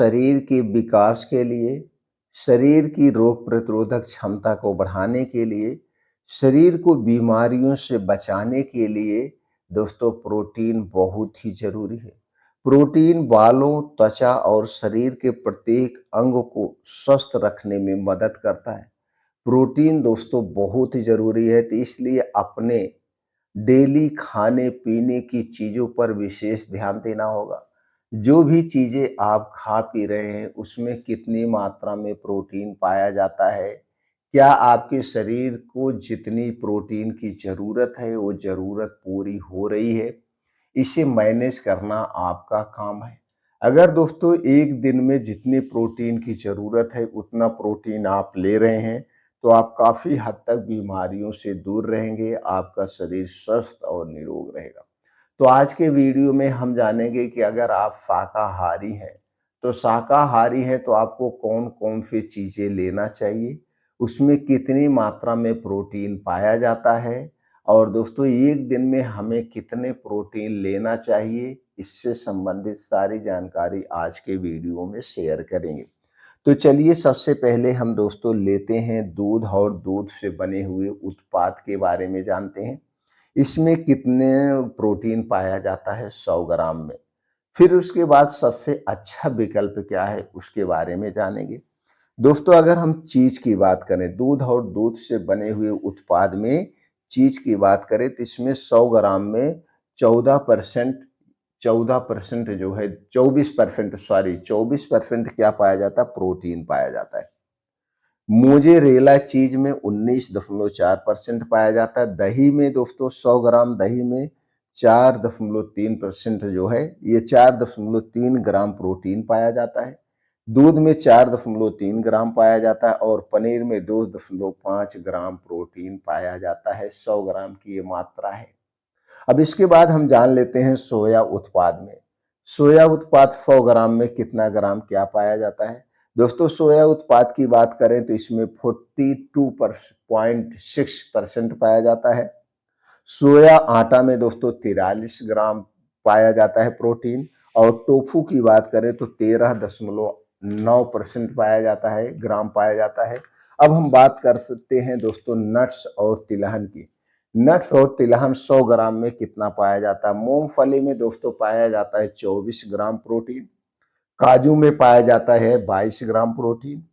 शरीर के विकास के लिए, शरीर की रोग प्रतिरोधक क्षमता को बढ़ाने के लिए, शरीर को बीमारियों से बचाने के लिए दोस्तों प्रोटीन बहुत ही ज़रूरी है। प्रोटीन बालों, त्वचा और शरीर के प्रत्येक अंग को स्वस्थ रखने में मदद करता है। प्रोटीन दोस्तों बहुत ही ज़रूरी है, तो इसलिए अपने डेली खाने-पीने की चीज़ों पर विशेष ध्यान देना होगा। जो भी चीज़ें आप खा पी रहे हैं, उसमें कितनी मात्रा में प्रोटीन पाया जाता है? क्या आपके शरीर को जितनी प्रोटीन की ज़रूरत है, वो ज़रूरत पूरी हो रही है? इसे मैनेज करना आपका काम है। अगर दोस्तों एक दिन में जितनी प्रोटीन की ज़रूरत है, उतना प्रोटीन आप ले रहे हैं, तो आप काफ़ी हद तक बीमारियों से दूर रहेंगे, आपका शरीर स्वस्थ और निरोग रहेगा। तो आज के वीडियो में हम जानेंगे कि अगर आप शाकाहारी हैं, तो शाकाहारी हैं तो आपको कौन-कौन सी चीज़ें लेना चाहिए, उसमें कितनी मात्रा में प्रोटीन पाया जाता है और दोस्तों एक दिन में हमें कितने प्रोटीन लेना चाहिए, इससे संबंधित सारी जानकारी आज के वीडियो में शेयर करेंगे। तो चलिए सबसे पहले हम दोस्तों लेते हैं दूध और दूध से बने हुए उत्पाद के बारे में जानते हैं। इसमें कितने प्रोटीन पाया जाता है 100 ग्राम में। फिर उसके बाद सबसे अच्छा विकल्प क्या है उसके बारे में जानेंगे। दोस्तों अगर हम चीज़ की बात करें, दूध और दूध से बने हुए उत्पाद में चीज़ की बात करें तो इसमें 100 ग्राम में 14% 14% जो है 24% सॉरी 24% क्या पाया जाता है? प्रोटीन पाया जाता है। मोज़ेरेला चीज़ में 19.4% पाया जाता है। दही में दोस्तों 100 ग्राम दही में 4.3% जो है ये 4.3 ग्राम प्रोटीन पाया जाता है। दूध में 4.3 ग्राम पाया जाता है और पनीर में 2.5 ग्राम प्रोटीन पाया जाता है। 100 ग्राम की ये मात्रा है। अब इसके बाद हम जान लेते हैं सोया उत्पाद में। सोया उत्पाद 100 ग्राम में कितना ग्राम क्या पाया जाता है? दोस्तों सोया उत्पाद की बात करें तो इसमें 42.6% पाया जाता है। सोया आटा में दोस्तों 43 ग्राम पाया जाता है प्रोटीन और टोफू की बात करें तो 13.9% पाया जाता है ग्राम पाया जाता है। अब हम बात कर सकते हैं दोस्तों नट्स और तिलहन की। नट्स और तिलहन 100 ग्राम में कितना पाया जाता है? मूंगफली में दोस्तों पाया जाता है 24 ग्राम प्रोटीन, काजू में पाया जाता है 22 ग्राम प्रोटीन,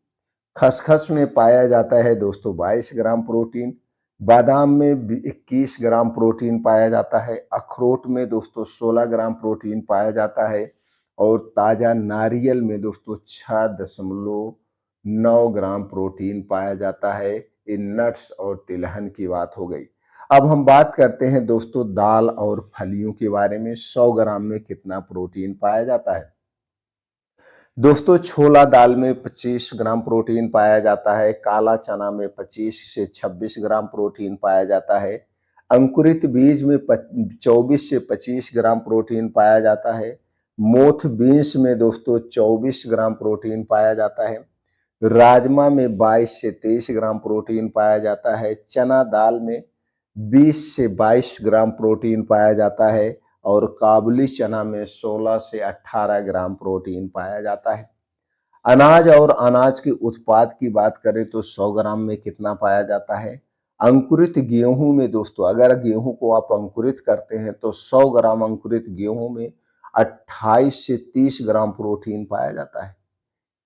खसखस में पाया जाता है दोस्तों 22 ग्राम प्रोटीन, बादाम में 21 ग्राम प्रोटीन पाया जाता है, अखरोट में दोस्तों 16 ग्राम प्रोटीन पाया जाता है और ताज़ा नारियल में दोस्तों 6.9 ग्राम प्रोटीन पाया जाता है। ये नट्स और तिलहन की बात हो गई। अब हम बात करते हैं दोस्तों दाल और फलियों के बारे में। 100 ग्राम में कितना प्रोटीन पाया जाता है? दोस्तों छोला दाल में 25 ग्राम प्रोटीन पाया जाता है, काला चना में 25 से 26 ग्राम प्रोटीन पाया जाता है, अंकुरित बीज में 24 से 25 ग्राम प्रोटीन पाया जाता है, मोठ बीन्स में दोस्तों 24 ग्राम प्रोटीन पाया जाता है, राजमा में 22 से 23 ग्राम प्रोटीन पाया जाता है, चना दाल में 20 से 22 ग्राम प्रोटीन पाया जाता है और काबुली चना में 16 से 18 ग्राम प्रोटीन पाया जाता है। अनाज और अनाज के उत्पाद की बात करें तो 100 ग्राम में कितना पाया जाता है? अंकुरित गेहूं में दोस्तों अगर गेहूं को आप अंकुरित करते हैं तो 100 ग्राम अंकुरित गेहूं में 28 से 30 ग्राम प्रोटीन पाया जाता है।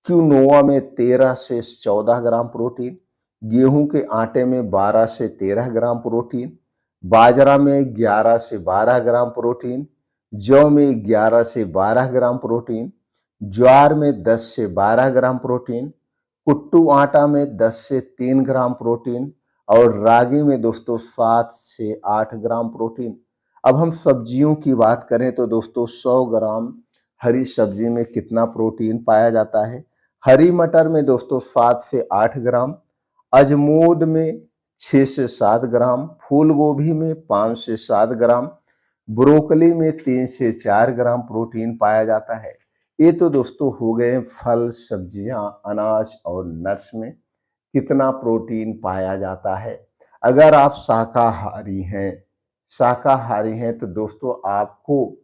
क्विनोआ में 13 से 14 ग्राम प्रोटीन, गेहूं के आटे में 12 से 13 ग्राम प्रोटीन, बाजरा में 11 से 12 ग्राम प्रोटीन, जौ में 11 से 12 ग्राम प्रोटीन, ज्वार में 10 से 12 ग्राम प्रोटीन, कुट्टू आटा में 10 से 3 ग्राम प्रोटीन और रागी में दोस्तों 7 से 8 ग्राम प्रोटीन। अब हम सब्जियों की बात करें तो दोस्तों 100 ग्राम हरी सब्जी में कितना प्रोटीन पाया जाता है? हरी मटर में दोस्तों 7 से 8 ग्राम, अजमोद में 6 से 7 ग्राम, फूल गोभी में 5 से 7 ग्राम, ब्रोकली में 3 से 4 ग्राम प्रोटीन पाया जाता है। ये तो दोस्तों हो गए फल, सब्जियां, अनाज और नट्स में कितना प्रोटीन पाया जाता है। अगर आप शाकाहारी हैं तो दोस्तों आपको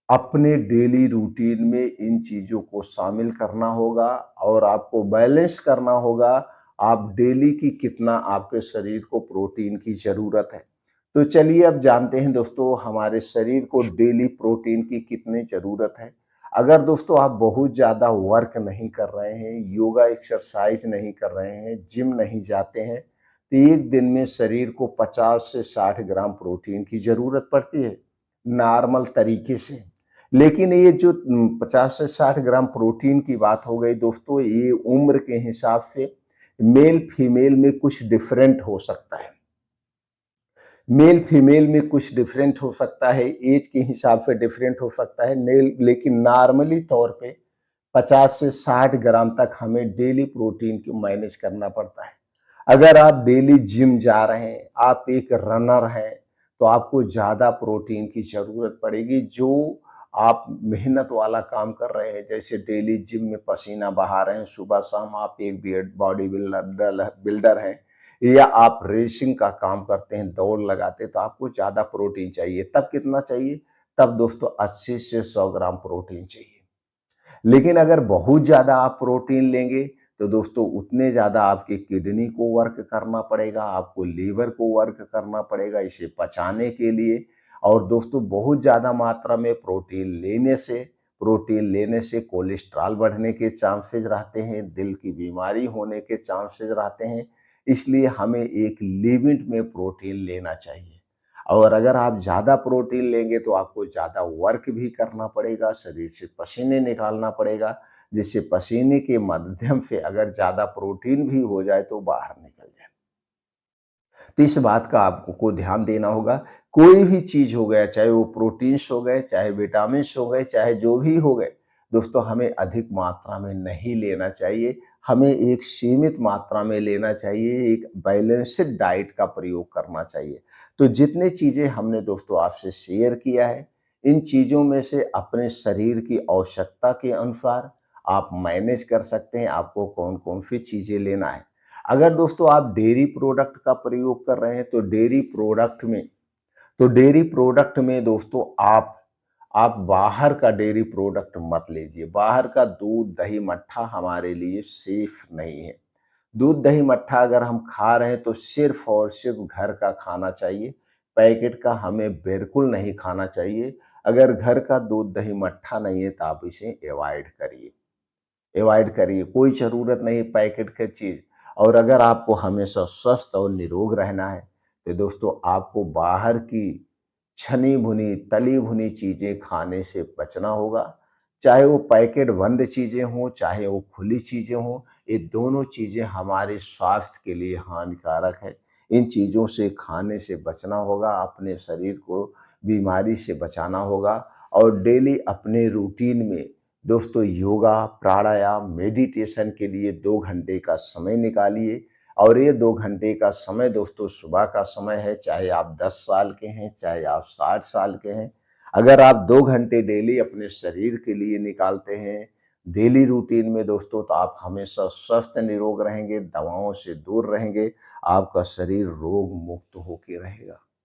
अपने डेली रूटीन में इन चीज़ों को शामिल करना होगा और आपको बैलेंस करना होगा, आप डेली की कितना आपके शरीर को प्रोटीन की ज़रूरत है। तो चलिए अब जानते हैं दोस्तों हमारे शरीर को डेली प्रोटीन की कितनी ज़रूरत है। अगर दोस्तों आप बहुत ज़्यादा वर्क नहीं कर रहे हैं, योगा एक्सरसाइज़ नहीं कर रहे हैं, जिम नहीं जाते हैं, तो एक दिन में शरीर को 50 से 60 ग्राम प्रोटीन की ज़रूरत पड़ती है, नॉर्मल तरीके से। लेकिन ये जो 50 से 60 ग्राम प्रोटीन की बात हो गई दोस्तों, ये उम्र के हिसाब से मेल फीमेल में कुछ डिफरेंट हो सकता है। मेल फीमेल में कुछ डिफरेंट हो सकता है, एज के हिसाब से डिफरेंट हो सकता है, लेकिन नॉर्मली तौर पे 50 से 60 ग्राम तक हमें डेली प्रोटीन को मैनेज करना पड़ता है। अगर आप डेली जिम जा रहे हैं, आप एक रनर हैं, तो आपको ज़्यादा प्रोटीन की ज़रूरत पड़ेगी। जो आप मेहनत वाला काम कर रहे हैं, जैसे डेली जिम में पसीना बहा रहे हैं, सुबह-शाम आप एक बॉडी बिल्डर हैं या आप रेसिंग का काम करते हैं, दौड़ लगाते हैं, तो आपको ज़्यादा प्रोटीन चाहिए। तब कितना चाहिए? तब दोस्तों 80 से 100 ग्राम प्रोटीन चाहिए। लेकिन अगर बहुत ज़्यादा आप प्रोटीन लेंगे, तो दोस्तों उतने ज़्यादा आपकी किडनी को वर्क करना पड़ेगा, आपको लीवर को वर्क करना पड़ेगा इसे पचाने के लिए। और दोस्तों बहुत ज़्यादा मात्रा में प्रोटीन लेने से कोलेस्ट्रॉल बढ़ने के चांसेस रहते हैं, दिल की बीमारी होने के चांसेस रहते हैं। इसलिए हमें एक लिमिट में प्रोटीन लेना चाहिए। और अगर आप ज़्यादा प्रोटीन लेंगे तो आपको ज़्यादा वर्क भी करना पड़ेगा, शरीर से पसीने निकालना पड़ेगा, जिससे पसीने के माध्यम से अगर ज़्यादा प्रोटीन भी हो जाए तो बाहर निकल जाए। तो इस बात का आपको ध्यान देना होगा। कोई भी चीज़ हो गया, चाहे वो प्रोटीन्स हो गए, चाहे विटामिन्स हो गए, चाहे जो भी हो गए, दोस्तों हमें अधिक मात्रा में नहीं लेना चाहिए। हमें एक सीमित मात्रा में लेना चाहिए, एक बैलेंस्ड डाइट का प्रयोग करना चाहिए। तो जितनी चीज़ें हमने दोस्तों आपसे शेयर किया है, इन चीज़ों में से अपने शरीर की आवश्यकता के अनुसार आप मैनेज कर सकते हैं, आपको कौन-कौन सी चीज़ें लेना है। अगर दोस्तों आप डेयरी प्रोडक्ट का प्रयोग कर रहे हैं तो डेयरी प्रोडक्ट में दोस्तों आप बाहर का डेयरी प्रोडक्ट मत लीजिए। बाहर का दूध दही मट्ठा हमारे लिए सेफ नहीं है। दूध दही मट्ठा अगर हम खा रहे हैं तो सिर्फ और सिर्फ घर का खाना चाहिए। पैकेट का हमें बिल्कुल नहीं खाना चाहिए। अगर घर का दूध दही मट्ठा नहीं है तो आप इसे अवॉइड करिए, कोई ज़रूरत नहीं पैकेट की चीज़। और अगर आपको हमेशा स्वस्थ और निरोग रहना है, तो दोस्तों आपको बाहर की छनी-भुनी, तली-भुनी चीज़ें खाने से बचना होगा। चाहे वो पैकेट बंद चीज़ें हों, चाहे वो खुली चीज़ें हों, ये दोनों चीज़ें हमारे स्वास्थ्य के लिए हानिकारक है। इन चीज़ों से खाने से बचना होगा, अपने शरीर को बीमारी से बचाना होगा और डेली अपने रूटीन में दोस्तों योगा, प्राणायाम, मेडिटेशन के लिए 2 घंटे का समय निकालिए। और ये 2 घंटे का समय दोस्तों सुबह का समय है, चाहे आप 10 साल के हैं, चाहे आप 60 साल के हैं। अगर आप 2 घंटे डेली अपने शरीर के लिए निकालते हैं, डेली रूटीन में दोस्तों, तो आप हमेशा स्वस्थ निरोग रहेंगे, दवाओं से दूर रहेंगे, आपका शरीर रोग मुक्त होके रहेगा।